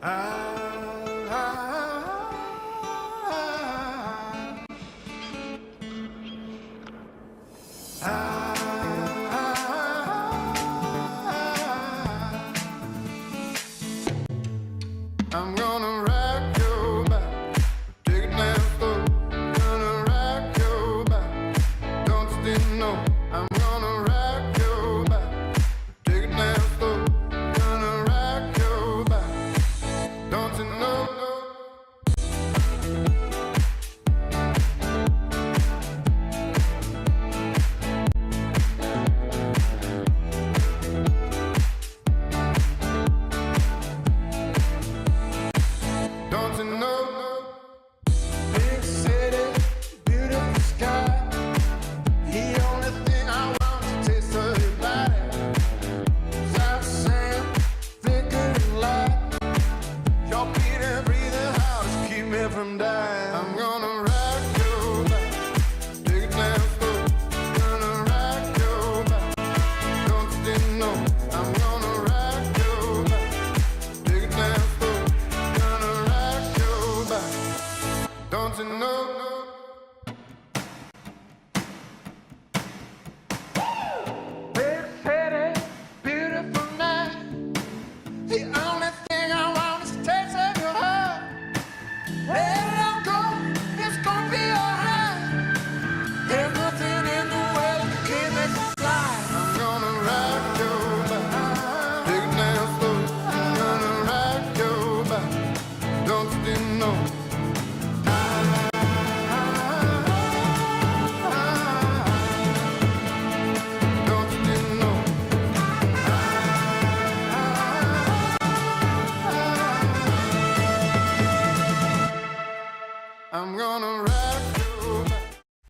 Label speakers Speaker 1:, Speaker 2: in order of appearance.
Speaker 1: I'm gonna rock your back, take it down slow. Gonna rock your back, don't you know? I'm gonna rock your back, take it down slow. Gonna rock your back, don't you know? Don't you know? Big city, beautiful sky. The only thing I want is to taste of your body. South sand, thicker than light. Your beating, breathing hard to keep me from dying. I'm gonna rock your back, take it down slow. Gonna rock your back, don't you know? I'm gonna rock your back, take it down slow. Gonna rock your back, don't you know? Big city, beautiful night. The only thing I want is to taste of your heart. Let it go, it's gonna be alright. There's nothing in the world that can make me fly. I'm gonna rock your back, take it down slow. I'm gonna rock your back, don't you know? Don't you know? I'm gonna rock your back.